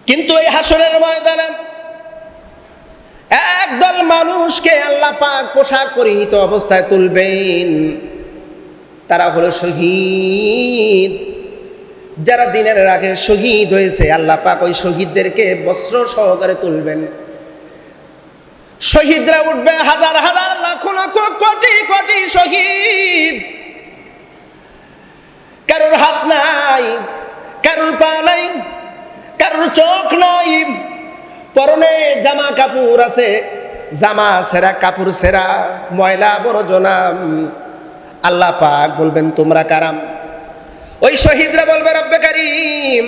কিন্তু এই হাসরের ময়দানে একদল মানুষকে আল্লাহ পাক পোশাক পরিহিত অবস্থায় তুলবেন। তারা হলো শহীদ, যারা দিনের আগে শহীদ হয়েছে। আল্লাহ পাক ওই শহীদদেরকে বস্ত্র সহকারে তুলবেন। শহীদরা উঠবে, হাজার হাজার লাখ লাখ কোটি কোটি শহীদ। কারোর হাত নাই, কারোর পা নাই, কারোর চোখ নাই, পরনে জামা কাপড় আছে, জামা সেরা, কাপড় সেরা, ময়লা আবর্জনা। আল্লাহ পাক বলবেন তোমরা কারাম? ওই শহীদরা বলবে রব্বে কারীম,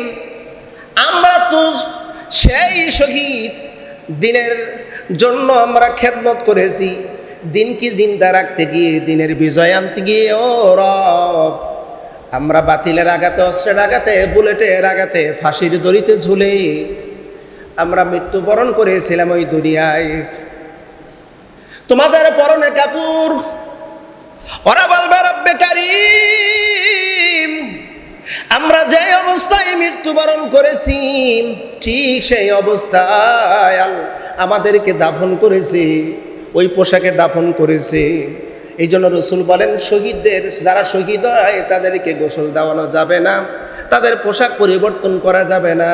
আমরা তো সেই শহীদ, দিনের জন্য আমরা খেদমত করেছি, দিনকে জিন্দা রাখতে গিয়ে, দিনের বিজয় আনতে গিয়ে ও রব, আমরা বাতিলের আঘাতে, অস্ত্রের আঘাতে, বুলেটের আঘাতে, ফাঁসির দড়িতে ঝুলে আমরা মৃত্যুবরণ করেছিলাম ওই দুনিয়ায়। তোমাদের পরনে কাপড়। ওরা বলবে রব্বে কারীম, আমরা যে অবস্থায় মৃত্যুবরণ করেছি ঠিক সেই অবস্থায় আমাদেরকে দাফন করেছে, ওই পোশাকে দাফন করেছে। এই জন্য রসুল বলেন, শহীদদের যারা শহীদ হয় তাদেরকে গোসল দেওয়ানো যাবে না, তাদের পোশাক পরিবর্তন করা যাবে না,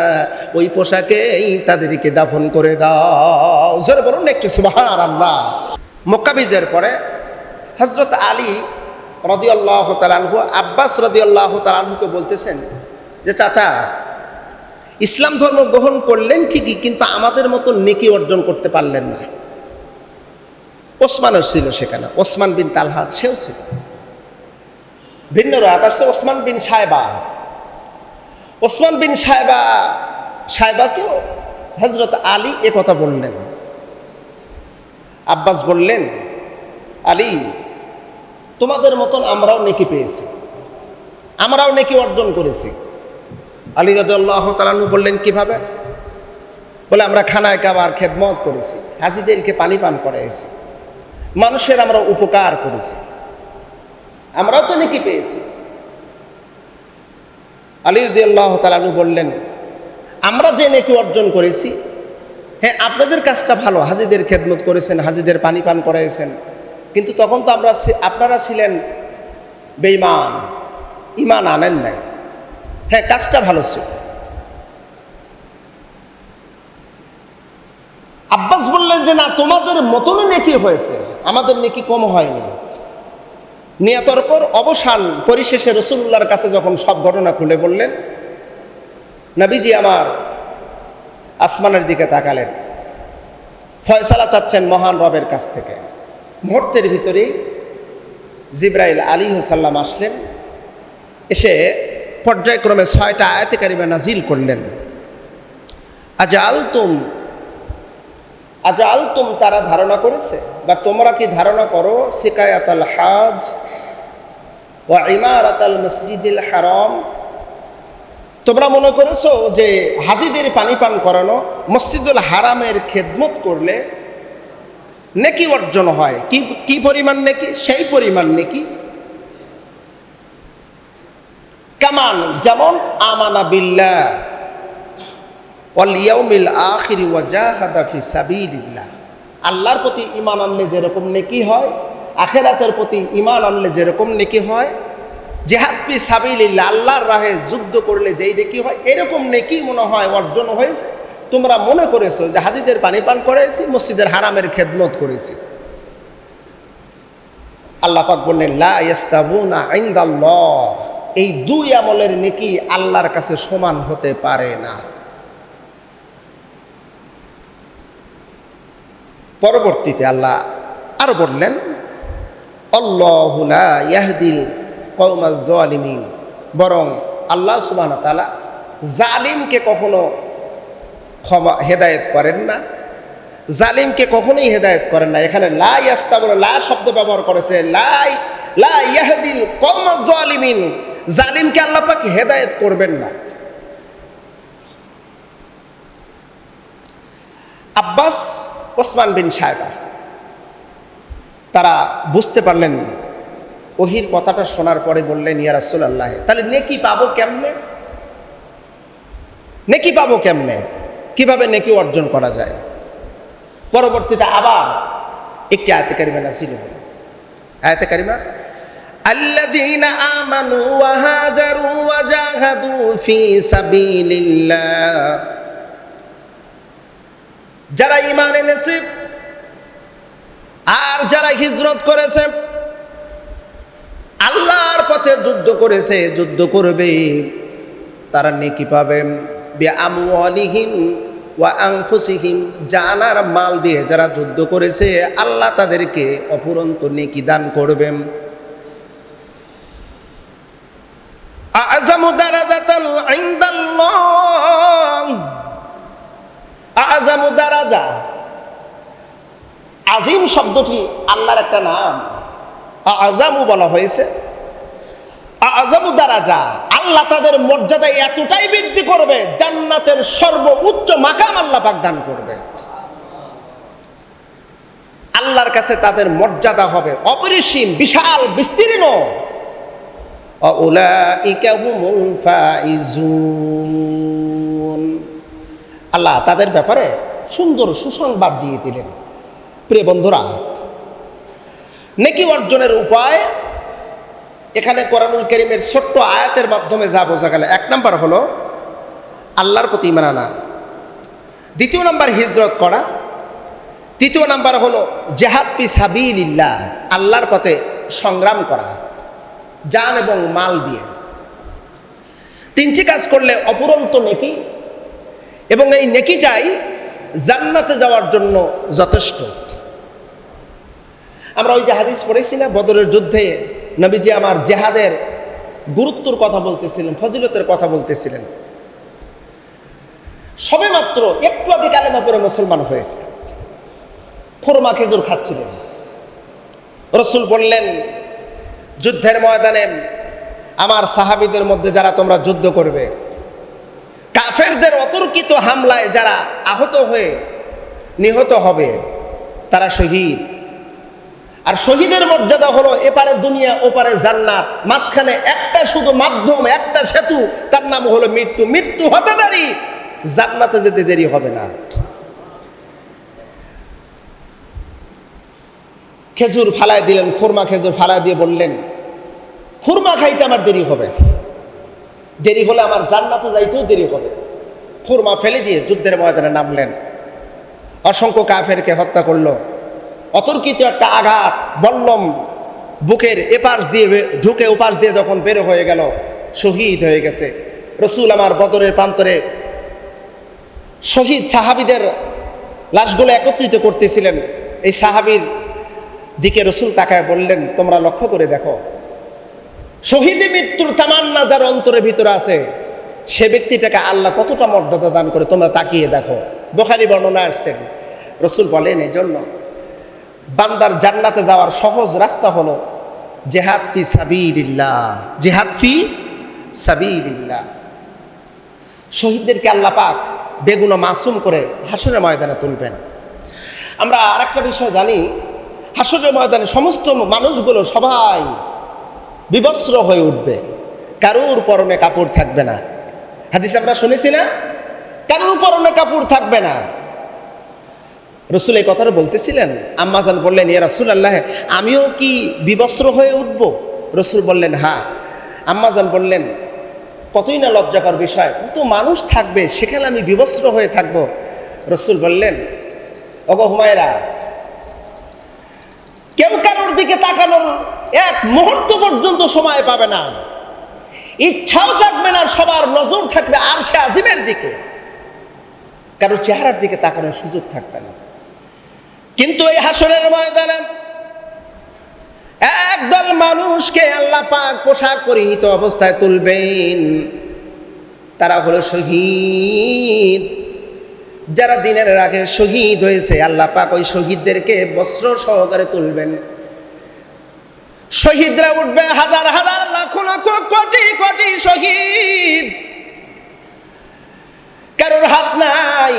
ওই পোশাকেই তাদেরকে দাফন করে দাও। জোরে বলুন একটু সুবহানাল্লাহ। মক্কা বিজয়ের পরে হযরত আলী রাদিয়াল্লাহু তাআলা আনহু আব্বাস রাদিয়াল্লাহু তাআলা আনহুকে বলতেছেন যে চাচা, ইসলাম ধর্ম গ্রহণ করলেন ঠিকই, কিন্তু আমাদের মতো নেকি অর্জন করতে পারলেন না। ওসমানও ছিল সেখানে, ওসমান বিন তালহা সেও ছিল। ভিন্ন রাত আসছে ওসমান বিন সায়বা। ওসমান বিন সায়বাকেও হযরত আলী এ কথা বললেন। আব্বাস বললেন, আলী, তোমাদের মতন আমরাও নেকি পেয়েছি, আমরাও নেকি অর্জন করেছি। আলী রাদিয়াল্লাহু তাআলা আনহু বললেন কিভাবে? বলে আমরা খানায় কাবার খেদমত করেছি, হাজীদেরকে পানি পান করাইছি, মানুষের আমরা উপকার করেছি, আমরাও তো নেকি পেয়েছি। আলী রাদিয়াল্লাহু তাআলা আনহু বললেন, আমরা যে নেকি অর্জন করেছি, হ্যাঁ আপনাদের কাজটা ভালো, হাজীদের খেদমত করেছেন, হাজীদের পানি পান করাইছেন, কিন্তু তখন তো আপনারা ছিলেন বেঈমান, ঈমান আনেন নাই। হ্যাঁ কাজটা ভালো ছিল। আব্বাস বললেন যে না, তোমাদের মতনই নেকি হয়েছে, আমাদের নেকি কম হয়নি। নিয়ে তর্কর অবসান পরিশেষে রাসূলুল্লাহর কাছে যখন সব ঘটনা খুলে বললেন, নবীজি আমার আসমানের দিকে তাকালেন, ফয়সালা চাচ্ছেন মহান রবের কাছ থেকে। মুহূর্তের ভিতরেই জিবরাইল আলাইহিস সালাম আসলেন, এসে পর্যায়ক্রমে 6টা আয়াতে কারিমা নাজিল করলেন। আজআলতুম, তারা ধারণা করেছে বা তোমরা কি ধারণা করো, সিকায়াতাল হাজ ওয়া ইমারাতাল মসজিদিল হারাম, তোমরা মনে করেছো যে হাজীদের পানি পান করানো, মসজিদুল হারামের খেদমত করলে নেকি অর্জন হয়। কি পরিমাণ নেকি? সেই পরিমাণ নেকি কামান, যেমন আমানা বিল্লাহ ওয়াল ইয়াউমিল আখির ওয়া জাহাদা ফি সাবিলিল্লাহ, আল্লাহর প্রতি ঈমান আনলে যেরকম নেকি হয়, আখিরাতের প্রতি ঈমান আনলে যেরকম নেকি হয়, জিহাদ ফি সাবিলিল্লাহ, আল্লাহর রাহে যুদ্ধ করলে যেই নেকি হয়, এরকম নেকি মনে হয় অর্জন হয়েছে। তোমরা মনে করেছো যে হাজীদের পানি পান করেছি, মসজিদের হারামের খেদমত করেছি। আল্লাহ পাক বললেন, লা ইয়াস্তাবুনা ইনদাল্লাহ, এই দুই আমলের নেকি আল্লাহর কাছে সমান হতে পারে না। পরবর্তীতে আল্লাহ আরো বললেন, আল্লাহু লা ইয়াহদিল কওমাজ জালিমিন, বরং আল্লাহ সুবহানাহু ওয়া তাআলা জালিমকে কখনো হেদায়েত করেন না, জালিমকে কখনোই হেদায়েত করেন না। এখানে লা ইয়াস্তাবুর, লা শব্দ ব্যবহার করেছে, লা ইয়াহদিল কওমাজ জালিমিন, জালিমকে আল্লাহ পাক হেদায়েত করবেন না। আব্বাস, ওসমান বিন সায়বা তারা বুঝতে পারলেন, ওহির কথাটা শোনার পরে বললেন, ইয়া রাসূলুল্লাহ, তাহলে নেকি পাবো কেমনে? নেকি পাবো কেমনে? কিভাবে নেকি অর্জন করা যায়। পরবর্তীতে আবার একটি আয়াতে কারিমা নাযিল হলো। আয়াতে কারিমা আল্লাযীনা আমানু ওয়া হাজারু ওয়া জাহাদু ফি সাবিলিল্লাহ, যারা ঈমান এনেছে আর যারা হিজরত করেছে, আল্লাহর পথে যুদ্ধ করেছে, যুদ্ধ করবে, তারা নেকি পাবে। বিআমওয়ালিহিম ওয়া আনফুসিহিম, জান আর মাল দিয়ে যারা যুদ্ধ করেছে আল্লাহ তাদেরকে অফুরন্ত নেকি দান করবেন। আ'যামু দারাজাতাল ইনদাল্লাহ, আ'যামু দারাজা, আজিম শব্দটি আল্লাহর একটা নাম। আ'যামু বলা হয়েছে, আ'যামু দারাজা, আল্লাহ তাদের মর্যাদা এতটাই বৃদ্ধি করবে, জান্নাতের সর্বোচ্চ মাকাম আল্লাহ পাক দান করবে। আল্লাহর কাছে তাদের মর্যাদা হবে অপরিসীম, বিশাল, বিস্তীর্ণ। উলাইকা হুমুল ফাইজুন, আল্লাহ তাদের ব্যাপারে সুন্দর সুসংবাদ দিয়ে দিলেন। প্রিয় বন্ধুরা, নেকি অর্জনের উপায় এখানে কোরআনুল কারীমের ছোট্ট আয়াতের মাধ্যমে যা বোঝা গেল, 1 নাম্বার হলো আল্লাহর প্রতি ঈমান আনা, 2 নাম্বার হিজরত করা, 3 নাম্বার হলো জিহাদ ফি সাবিলিল্লাহ, আল্লাহর পথে সংগ্রাম করা জান এবং মাল দিয়ে। 3টি কাজ করলে অপুরন্ত নেকি, এবং এই নেকিটাই জান্নাতে যাওয়ার জন্য যথেষ্ট। আমরা ওই যে হাদিস পড়েছি না, বদরের যুদ্ধে নবীজি আমার জিহাদের গুরুত্বর কথা বলতেছিলেন, ফজিলতের কথা বলতেছিলেন। সবেমাত্র একটু আগে কালেমা পড়ে মুসলমান হয়েছে, খুরমা খেজুর খাচ্ছিলেন। রাসূল বললেন, যুদ্ধের ময়দানে আমার সাহাবীদের মধ্যে যারা তোমরা যুদ্ধ করবে, কাফেরদের অতর্কিত হামলায় যারা আহত হয়ে নিহত হবে তারা শহীদ। আর শহীদের মর্যাদা হলো এপারে দুনিয়া ওপারে জান্নাত, মাঝখানে একটা শুধু মাধ্যম, একটা সেতু, তার নাম হলো মৃত্যু। মৃত্যু হতে দেরি, জান্নাতে যেতে দেরি হবে না। খেজুর ফালায় দিলেন, খুরমা খেজুর ফালায় দিয়ে বললেন, খুরমা খাইতে আমার দেরি হবে, দেরি হলে আমার জান্নাতে যাইতেও দেরি হবে। খুরমা ফেলে দিয়ে যুদ্ধের ময়দানে নামলেন, অসংখ্য কাফেরকে হত্যা করলো। অতর্কিত একটা আঘাত, বল্লম বুকের এপাশ দিয়ে ঢুকে ওপাশ দিয়ে যখন বের হয়ে গেল, শহীদ হয়ে গেছে। রাসূল আমার বদরের প্রান্তরে শহীদ সাহাবীদের লাশগুলো একত্রিত করতেছিলেন। এই সাহাবীর দিকে রাসূল তাকায় বললেন, তোমরা লক্ষ্য করে দেখো, শহীদী মৃত্যুর তামান্না যার অন্তরের ভিতরে আছে, সে ব্যক্তিটাকে আল্লাহ কতটা মর্যাদা দান করে তোমরা তাকিয়ে দেখো। বুখারী বর্ণনা আসছেন, রাসূল বলেন, এই জন্য বান্দার জান্নাতে যাওয়ার সহজ রাস্তা হলো জিহাদ ফি সাবিলিল্লাহ, জিহাদ ফি সাবিলিল্লাহ। শহীদদেরকে আল্লাহ পাক বেগুনা মাসুম করে হাসরের ময়দানে তুলবেন। আমরা আরেকটা বিষয় জানি, হাসরের ময়দানে সমস্ত মানুষগুলো সবাই বিবস্ত্র হয়ে উঠবে, কারুর পরনে কাপড় থাকবে না। হাদিস আমরা শুনেছি না, কারুর পরনে কাপড় থাকবে না। রাসূল এই কথাটা বলতেছিলেন, আম্মা জান বললেন, ইয়া রাসূলুল্লাহ, আমিও কি বিবস্ত্র হয়ে উঠব? রাসূল বললেন, হ্যাঁ। আম্মা জান বললেন, কতই না লজ্জাকর বিষয়, কত মানুষ থাকবে, সেখানে আমি বিবস্ত্র হয়ে থাকব। রাসূল বললেন, ওগো হুমায়রা, কেউ কারোর দিকে তাকানোর 1 মুহূর্ত পর্যন্ত সময় পাবে না, ইচ্ছাও থাকবে না, সবার নজর থাকবে আরশে আজিমের দিকে, কারোর চেহারার দিকে তাকানোর সুযোগ থাকবে না। কিন্তু এই হাসরের ময়দানে একদল মানুষকে আল্লাহ পাক পোশাক পরিহিত অবস্থায় তুলবেন, তারা হলো শহীদ। যারা দিনের আগে শহীদ হয়েছে, আল্লাহ পাক ওই শহীদদেরকে বস্ত্র সহকারে তুলবেন। শহীদরা উঠবে, হাজার হাজার, লাখ লাখ, কোটি কোটি শহীদ। কারোর হাত নাই,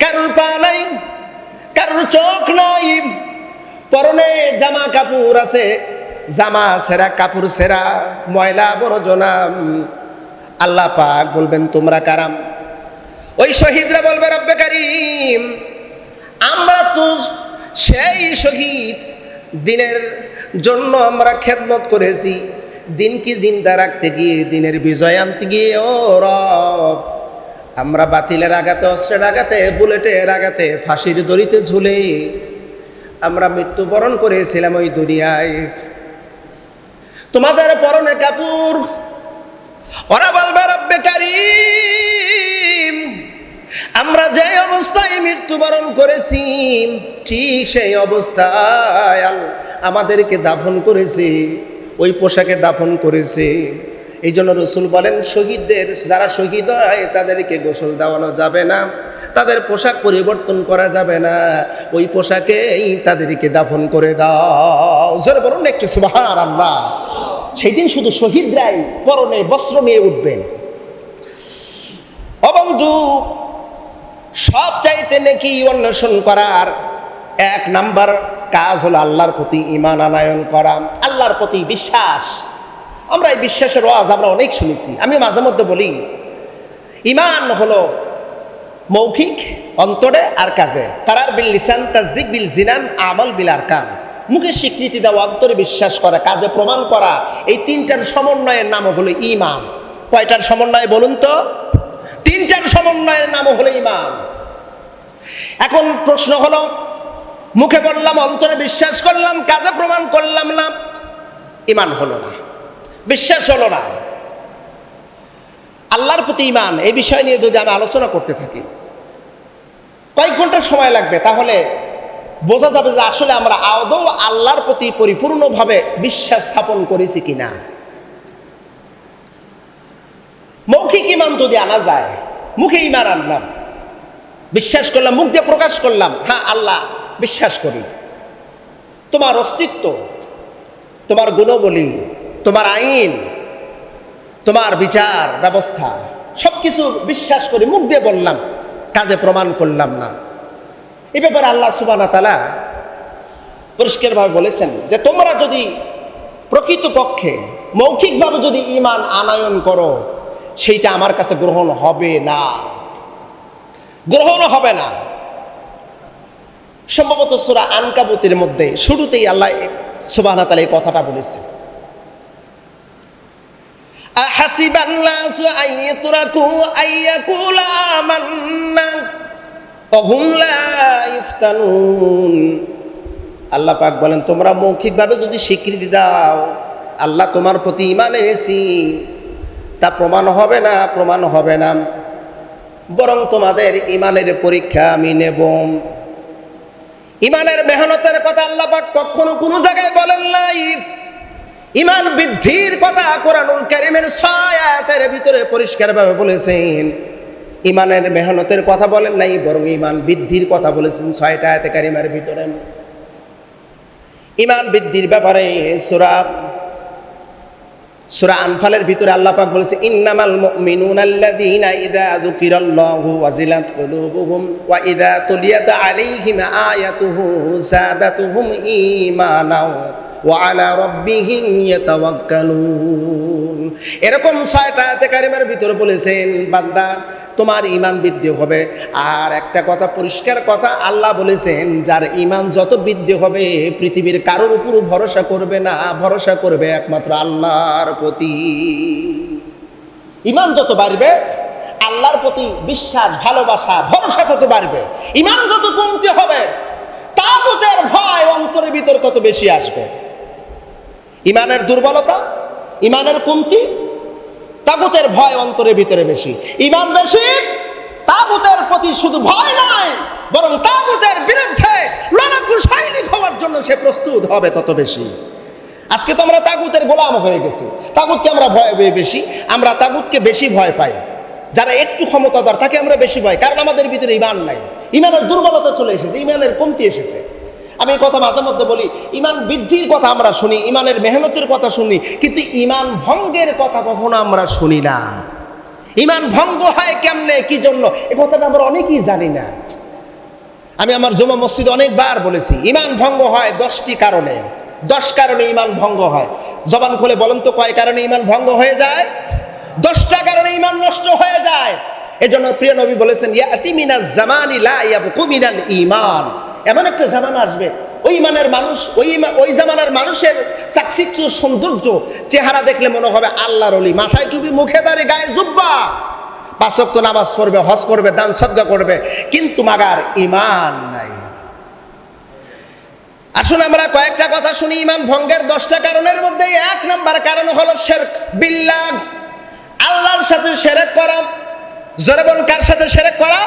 কারোর পা নাই, কারোর চোখ নাই, পরনে জামা কাপড় আছে, জামা সেরা, কাপড় সেরা, ময়লা আবর্জনা। আল্লাহ পাক বলবেন, তোমরা কারাম? ওই শহীদরা বলবে রব্বে কারীম, আমরা তো সেই শহীদ, দিনের জন্য আমরা খেদমত করেছি, দিনকে জিন্দা রাখতে গিয়ে, দিনের বিজয় আনতে গিয়ে ও রব, আমরা বাতিলের আঘাতে, অস্ত্রের আঘাতে, বুলেটের আঘাতে, ফাঁসির দড়িতে ঝুলে আমরা মৃত্যুবরণ করেছিলাম ওই দুনিয়ায়। তোমাদের পরনে কাপড়। ওরা বলবে রব্বে কারীম, আমরা যে অবস্থায় মৃত্যুবরণ করেছি ঠিক সেই অবস্থায় আমাদেরকে দাফন করেছে, ওই পোশাকে দাফন করেছে। এই জন্য রসুল বলেন, শহীদদের যারা শহীদ হয় তাদেরকে গোসল দেওয়ানো যাবে না, তাদের পোশাক পরিবর্তন করা যাবে না, ওই পোশাকেই তাদেরকে দাফন করে দাও। জোরে বলুন একটু সুবহানাল্লাহ। সেই দিন শুধু শহীদরাই পরনে বস্ত্র নিয়ে উঠবেন। ও বন্ধু, সব চাইতে নেকি অন্বেষণ করার এক নাম্বার কাজ হলো আল্লাহর প্রতি ঈমান আনয়ন করা, আল্লাহর প্রতি বিশ্বাস। আমরা এই বিশ্বাসের ওয়াজ আমরা অনেক শুনেছি। আমি মাঝে মধ্যে বলি, ঈমান হলো মৌখিক, অন্তরে আর কাজে। কারার বিল লিসান, তাসদিক বিল জিনান, আমল বিল আরকান। মুখে স্বীকৃতি দেওয়া, অন্তরে বিশ্বাস করা, কাজে প্রমাণ করা, এই তিনটার সমন্বয়ের নাম হলো ঈমান। কয়টার সমন্বয় বলুন তো? তিনটার সমন্বয়ের নাম হলো ঈমান। এখন প্রশ্ন হলো, মুখে বললাম, অন্তরে বিশ্বাস করলাম, কাজে প্রমাণ করলাম না, ঈমান হলো না, বিশ্বাস হলো না। আল্লাহর প্রতি ঈমান, এই বিষয় নিয়ে যদি আমি আলোচনা করতে থাকি কয়েক ঘন্টার সময় লাগবে, তাহলে বোঝা যাবে যে আসলে আমরা আদৌ আল্লাহর প্রতি পরিপূর্ণভাবে বিশ্বাস স্থাপন করেছি কিনা। মৌখিক ঈমান যদি আনা যায়, মুখে ঈমান আনলাম, বিশ্বাস করলাম, মুখ দিয়ে প্রকাশ করলাম, হ্যাঁ আল্লাহ বিশ্বাস করি, তোমার অস্তিত্ব, তোমার গুণবলী, তোমার আইন, তোমার বিচার ব্যবস্থা, সবকিছু বিশ্বাস করি, মুখ দিয়ে বললাম, কাজে প্রমাণ করলাম না। এই ব্যাপারে আল্লাহ সুবহানাহু ওয়া তাআলা পরিষ্কারভাবে বলেছেন যে তোমরা যদি প্রকৃতপক্ষে মৌখিকভাবে যদি ঈমান আনয়ন করো, সেইটা আমার কাছে গ্রহণ হবে না, গ্রহণ হবে না। সম্ভবত সূরা আনকাবুতের মধ্যে শুরুতেই আল্লাহ সুবহানাহু ওয়া তাআলা এই কথাটা বলেছেন, আহাসিবান নাসু আইয়ুতরাকু আইয়াকুলা আমান্না ওয়া হুম লা ইফতানুন। আল্লাহ পাক বলেন, তোমরা মৌখিকভাবে যদি স্বীকৃতি দাও আল্লাহ তোমার প্রতি ঈমান এনেছি, তা প্রমাণ হবে না, প্রমাণ হবে না, বরং তোমাদের ঈমানের পরীক্ষা আমি নেব। ঈমানের মেহনতের কথা আল্লাহ পাক কখনো কোনো জায়গায় বলেন নাই। ঈমান বৃদ্ধির কথা কোরআনুল কারীমের 6 আয়াতের ভিতরে পরিষ্কারভাবে বলেছেন। ঈমানের মেহনতের কথা বলেন নাই, বরং ঈমান বৃদ্ধির কথা বলেছেন 6টা আয়াতে কারিমার ভিতরে। ঈমান বৃদ্ধির ব্যাপারে সূরা আনফালের ভিতরে আল্লাহ পাক বলেছে, ইন্নামাল মুমিনুনা আল্লাযীনা ইযা যুকিরাল্লাহু ওয়াজিলাত কুলুবুহুম ওয়া ইযা তুলিয়াত আলাইহিম আয়াতুহু যাদাতুহুম ঈমানাও ওয়া আলা রাব্বিহিম ইয়াতাওয়াক্কালুন। এরকম 6টা আয়াতে কারিমার ভিতরে বলেছেন, বান্দা তোমার ঈমান বৃদ্ধি হবে। আর একটা কথা, পরিষ্কার কথা, আল্লাহ বলেছেন যার ঈমান যত বৃদ্ধি হবে পৃথিবীর কারোর উপর ভরসা করবে না, ভরসা করবে একমাত্র আল্লাহর প্রতি। ঈমান যত বাড়বে আল্লাহর প্রতি বিশ্বাস, ভালোবাসা, ভরসা তত বাড়বে। ঈমান যত কমতে হবে তাগুতের ভয় অন্তরের ভিতর তত বেশি আসবে। ঈমানের দুর্বলতা, ঈমানের কমতি, তাগুতের ভয় অন্তরের ভিতরে বেশি। ঈমান বেশি, তাগুতের প্রতি শুধু ভয় নয়, বরং তাগুতের বিরুদ্ধে লড়াকু সৈনিক হওয়ার জন্য সে প্রস্তুত হবে তত বেশি। আজকে তো আমরা তাগুতের গোলাম হয়ে গেছি। তাগুতকে আমরা ভয় বেশি, আমরা তাগুতকে বেশি ভয় পাই। যারা একটু ক্ষমতাধর তাকে আমরা বেশি ভয়, কারণ আমাদের ভিতরে ঈমান নাই। ঈমানের দুর্বলতা চলে এসেছে, ঈমানের কমতি এসেছে। আমি এই কথা মাঝে মধ্যে বলি, ঈমান বৃদ্ধির কথা আমরা শুনি, ঈমানের মেহনতের কথা শুনি, কিন্তু ঈমান ভঙ্গের কথা কখনো আমরা শুনি না। ঈমান ভঙ্গ হয় কেমনে, কি জন্য, এই কথাটা আমরা অনেকেই জানি না। আমি আমার জুমা মসজিদে অনেকবার বলেছি, ঈমান ভঙ্গ হয় 10টি কারণে। 10 কারণে ঈমান ভঙ্গ হয়। জবান খুলে বলেন তো কয় কারণে ঈমান ভঙ্গ হয়ে যায়? 10টা কারণে ঈমান নষ্ট হয়ে যায়। এজন্য প্রিয় নবী বলেছেন ইয়াতি মিনাজ জামানি লা ইয়াবকু মিনাল ঈমান, এমন একটা জামানা আসবে ওই ইমানের মানুষ ওই জামানার মানুষের চাকচিক্য সৌন্দর্য চেহারা দেখলে মনে হবে আল্লাহর ওলি, মাথায় টুপি, মুখে দাড়ি, গায়ে জুব্বা, 5 ওয়াক্ত নামাজ পড়বে, হজ করবে, দান সদকা করবে, কিন্তু মাগার ঈমান নাই। আসুন আমরা কয়েকটা কথা শুনি ঈমান ভঙ্গের 10টা কারণের মধ্যে 1 নাম্বার কারণ হলো শিরক বিল্লাহ, আল্লাহর সাথে শিরক করা। জোরে বলুন, কার সাথে শিরক করা?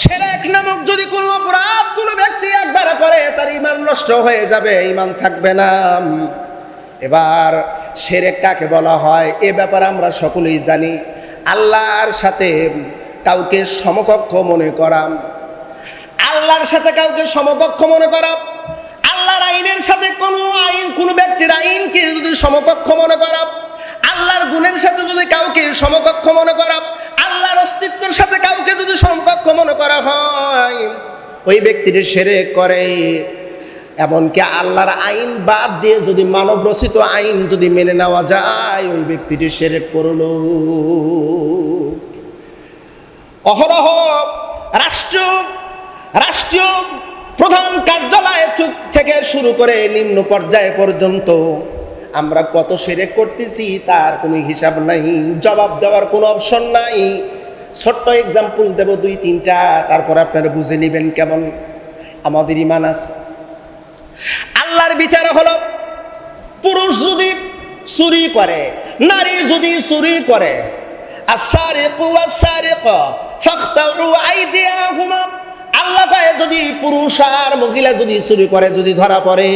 শিরক নামক যদি কোনো অপরাধ কোনো ব্যক্তি একবার করে তার ঈমান নষ্ট হয়ে যাবে, ঈমান থাকবে না। এবার শিরক কাকে বলা হয় এ ব্যাপারে আমরা সকলেই জানি। আল্লাহর সাথে কাউকে সমকক্ষ মনে করা, আল্লাহর সাথে কাউকে সমকক্ষ মনে করা, আল্লাহর আইনের সাথে কোনো ব্যক্তির আইনকে যদি সমকক্ষ মনে করা, আল্লাহর গুণের সাথে যদি কাউকে সমকক্ষ মনে করা, আল্লাহর অস্তিত্বের সাথে কাউকে যদি সমকক্ষ মনে করা হয়, ওই ব্যক্তিটি শিরক করে। এমনকি আল্লাহর আইন বাদ দিয়ে যদি মানব রচিত আইন যদি মেনে নেওয়া যায়, ওই ব্যক্তিটি শিরক করলো। অহরহ রাষ্ট্রীয় প্রধান কার্যালয় থেকে শুরু করে নিম্ন পর্যায়ে পর্যন্ত আমরা কত শিরক করতেছি তার কোনো হিসাব নাই, জবাব দেওয়ার কোনো অপশন নাই। ছোট্ট এক্সাম্পল দেব 2-3টা, তারপর আপনারা বুঝে নেবেন কেমন আমাদের ঈমান আছে। আল্লাহর বিচার হলো পুরুষ যদি চুরি করে, নারী যদি চুরি করে, আস-সারিকু ওয়াস-সারিকা ফাকতাউ আইদিয়াহুমা, আল্লাহ পায়ে যদি পুরুষ আর মহিলা যদি চুরি করে, যদি ধরা পড়ে,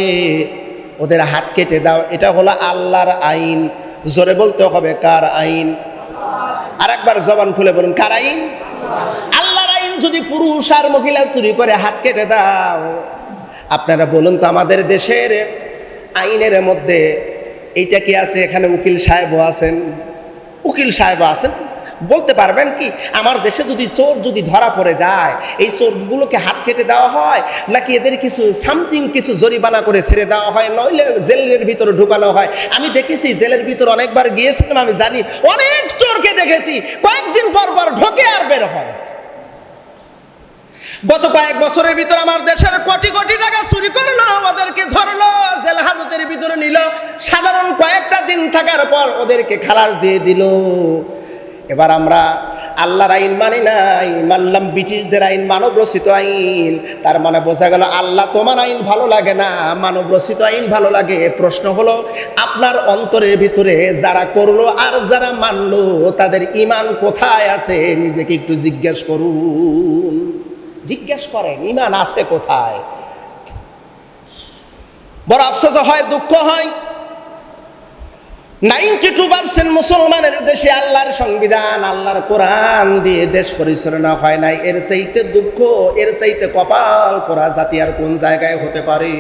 ওদের হাত কেটে দাও। এটা হলো আল্লাহর আইন। জোরে বলতে হবে কার আইন? আরেকবার জবান খুলে বলুন, কার আইন? আল্লাহর আইন। যদি পুরুষ আর মহিলা চুরি করে হাত কেটে দাও, আপনারা বলুন তো আমাদের দেশের আইনের মধ্যে এইটা কি আছে? এখানে উকিল সাহেবও আছেন, বলতে পারবেন কি আমার দেশে যদি চোর যদি ধরা পড়ে যায়, এই চোরগুলোকে হাত কেটে দেওয়া হয়, নাকি এদের কিছু জরিমানা করে ছেড়ে দেওয়া হয়, নইলে জেলের ভিতরে ঢুকানো হয়? আমি দেখেছি জেলের ভিতরে অনেকবার গিয়েছিলাম, আমি জানি অনেক চোরকে দেখেছি কয়েকদিন পর ঢোকে আর বের হয়। গত কয়েক বছরের ভিতরে আমার দেশের কোটি কোটি টাকা চুরি করলো, ওদেরকে ধরলো, জেল হাজতের ভিতরে নিল, সাধারণ কয়েকটা দিন থাকার পর ওদেরকে খালাস দিয়ে দিল। এবার আমরা আল্লাহর আইন মানি নাই, মানলাম ব্রিটিশদের আইন, মানব রচিত আইন। তার মানে বোঝা গেল আল্লাহ তোমার আইন ভালো লাগে না, মানব রচিত আইন ভালো লাগে। প্রশ্ন হলো আপনার অন্তরের ভিতরে যারা করলো আর যারা মানলো তাদের ঈমান কোথায় আছে? নিজেকে একটু জিজ্ঞেস করুন, জিজ্ঞেস করেন ঈমান আছে কোথায়। বড় আফসোস হয়, দুঃখ হয়, 92% মুসলমানের দেশে আল্লাহর সংবিধান, আল্লাহর কোরআন দিয়ে দেশ পরিচালনা হয় নাই। এর চাইতে দুঃখ, এর চাইতে কপাল পোড়া জাতি আর কোন জায়গায় হতে পারে?